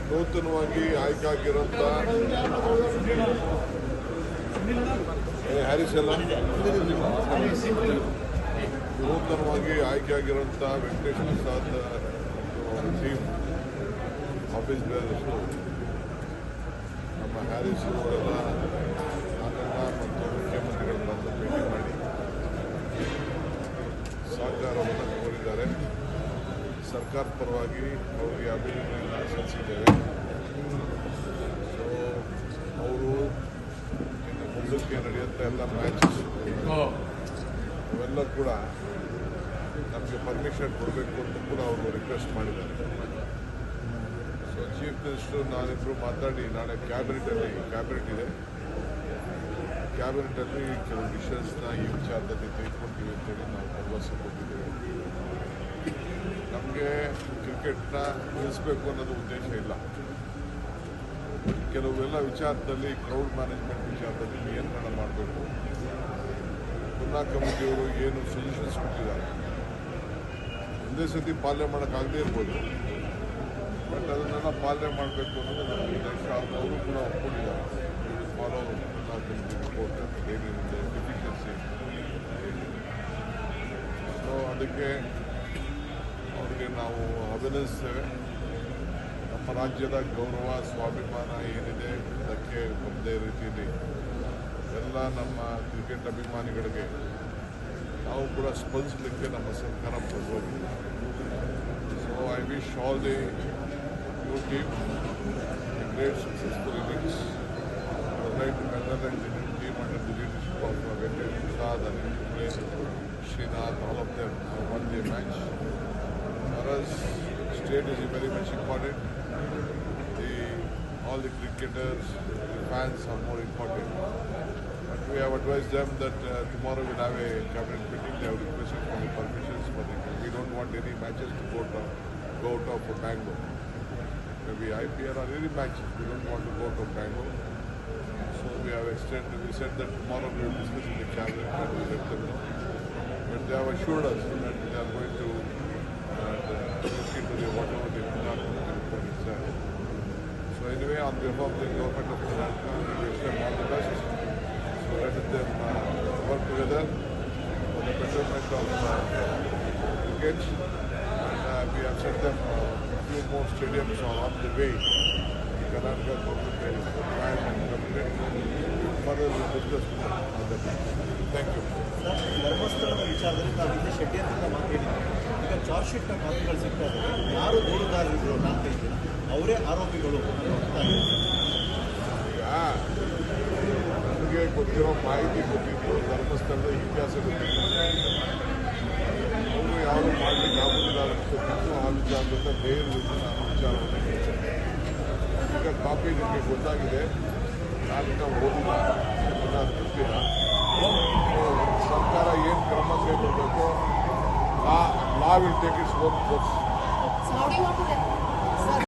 ನೂತನವಾಗಿ ಆಯ್ಕೆಯಾಗಿರೋಂಥ ಹ್ಯಾರಿಸ್ ಎಲ್ಲ ನೂತನವಾಗಿ ಆಯ್ಕೆಯಾಗಿರೋಂಥ ವೆಂಕಟೇಶ್ ಪ್ರಸಾದ್ ಟೀಮ್ ಆಫೀಸ್ ಬೇರೆಷ್ಟು ನಮ್ಮ ಹ್ಯಾರಿಸ್ ಅವರೆಲ್ಲ ನಾನೆಲ್ಲ ಮತ್ತು ಮುಖ್ಯಮಂತ್ರಿಗಳ ಬಂದು ಭೇಟಿ ಮಾಡಿ ಸಹಕಾರವನ್ನು ಕೋರಿದ್ದಾರೆ. ಸರ್ಕಾರದ ಪರವಾಗಿ ಅವರಿಗೆ ಅಭಿನಂದನೆಯನ್ನು ಸಲ್ಲಿಸಿದ್ದೇವೆ. ಸೊ ಅವರು ಇನ್ನು ಮುಂದಕ್ಕೆ ನಡೆಯುತ್ತಾ ಎಲ್ಲ ಮ್ಯಾಚಸ್ ಅವೆಲ್ಲ ಕೂಡ ನಮಗೆ ಪರ್ಮಿಷನ್ ಕೊಡಬೇಕು ಅಂತ ಕೂಡ ಅವರು ರಿಕ್ವೆಸ್ಟ್ ಮಾಡಿದ್ದಾರೆ. ಸೊ ಚೀಫ್ ಮಿನಿಸ್ಟರ್ ನಾನಿಬ್ಬರು ಮಾತಾಡಿ ನಾಳೆ ಕ್ಯಾಬಿನೆಟ್ ಇದೆ, ಕ್ಯಾಬಿನೆಟಲ್ಲಿ ಕೆಲವು ಡಿಸಿಷನ್ಸ್ನ ಈ ವಿಚಾರದಲ್ಲಿ ತೆಗೆದುಕೊಳ್ತೀವಿ ಅಂತೇಳಿ ನಾವು ಭರವಸೆ ಕೊಟ್ಟಿದ್ದೇವೆ. ನಮಗೆ ಕ್ರಿಕೆಟ್ನ ನಿಲ್ಲಿಸಬೇಕು ಅನ್ನೋದು ಉದ್ದೇಶ ಇಲ್ಲ. ಕೆಲವೆಲ್ಲ ವಿಚಾರದಲ್ಲಿ ಕ್ರೌಡ್ ಮ್ಯಾನೇಜ್ಮೆಂಟ್ ವಿಚಾರದಲ್ಲಿ ನಿಯಂತ್ರಣ ಮಾಡಬೇಕು. ಪುನಃ ಕಮಿಟಿಯವರು ಏನು ಸೊಲ್ಯೂಷನ್ಸ್ ಕೊಟ್ಟಿದ್ದಾರೆ ಒಂದೇ ಸತಿ ಪಾಲನೆ ಮಾಡೋಕ್ಕಾಗದೇ ಇರ್ಬೋದು, ಬಟ್ ಅದನ್ನೆಲ್ಲ ಪಾಲನೆ ಮಾಡಬೇಕು ಅನ್ನೋದು ನಮ್ಮ ಉದ್ದೇಶ. ಅವರು ಕೂಡ ಒಪ್ಕೊಂಡಿದ್ದಾರೆ. ಫಾಲೋ ಪುನಃ ಕಮಿಟಿ ರಿಪೋರ್ಟ್ ಏನೇನಿದೆ ಡೆಫಿಷಿಯನ್ಸಿ. ಸೊ ಅದಕ್ಕೆ ಅವರಿಗೆ ನಾವು ಅಭಿನಂದಿಸ್ತೇವೆ. ನಮ್ಮ ರಾಜ್ಯದ ಗೌರವ ಸ್ವಾಭಿಮಾನ ಏನಿದೆ ಅದಕ್ಕೆ ಒಂದೇ ರೀತಿಯಲ್ಲಿ ಎಲ್ಲ ನಮ್ಮ ಕ್ರಿಕೆಟ್ ಅಭಿಮಾನಿಗಳಿಗೆ ನಾವು ಕೂಡ ಸ್ಪಂದಿಸಲಿಕ್ಕೆ ನಮ್ಮ ಸರ್ಕಾರ ಬದ್ಧವಾಗಿದೆ. So I wish all the new team great successful innings. Right to Netherlands Indian team under the leadership of Venkatesh Prasad and Srinath, all of them have won their match. For us, state is very much important. All the cricketers, the fans are more important. But we have advised them that tomorrow we'll have a cabinet meeting. They have requested for the permissions for the. We don't want any matches to go out of Bangalore. Maybe IPL or any matches. We don't want to go out of Bangalore. So we have extended. We said that tomorrow we will discuss in the cabinet and we will let them know. But they have assured us that they are going to look into whatever the report is there. So anyway, on behalf of the government of Karnataka, we wish them all the best. So let them work together for the betterment of cricket. And we have sent them a few more stadiums on the way. Karnataka government is planned and committed. Further we will discuss on that. Thank you. ಧರ್ಮಸ್ಥಳದ ವಿಚಾರದಲ್ಲಿ ನಾವು ಇಲ್ಲಿ ಶೆಟ್ಟಿಯರ್ನಿಂದ ಮಾತಾಡಿದ್ದೀವಿ. ಈಗ charge ಶೀಟ್ನ ಕಾಪಿಗಳು ಸಿಗ್ತಾ ಇದ್ದಾರೆ. ಯಾರು ದೂರುದಾರರಿದ್ರು ಅಂತ ಇದ್ದೀವಿ ಅವರೇ ಆರೋಪಿಗಳು ಈಗ ನನಗೆ ಗೊತ್ತಿರೋ ಮಾಹಿತಿ ಗೊತ್ತಿತ್ತು, ಧರ್ಮಸ್ಥಳದ ಇತಿಹಾಸ ಗೊತ್ತಿತ್ತು, ಅವರು ಯಾರು ಮಾಡಲಿಕ್ಕೆ ಆಗುತ್ತಿಲ್ಲ ಅಂತ ಗೊತ್ತಿತ್ತು. ಆ ವಿಚಾರದಿಂದ ಧೈರ್ಯದಿಂದ ನಾನು ವಿಚಾರವನ್ನು ಹೇಳ್ತೇನೆ. ಈಗ ಕಾಪಿ ನಿಮಗೆ ಗೊತ್ತಾಗಿದೆ, ನಾನಿನ್ನ ಓದಿಲ್ಲ, ಅದು ಗೊತ್ತಿಲ್ಲ. ಸರ್ಕಾರ ಏನು ಕ್ರಮ ಕೈಗೊಳ್ಳಬೇಕು, law will take its own course.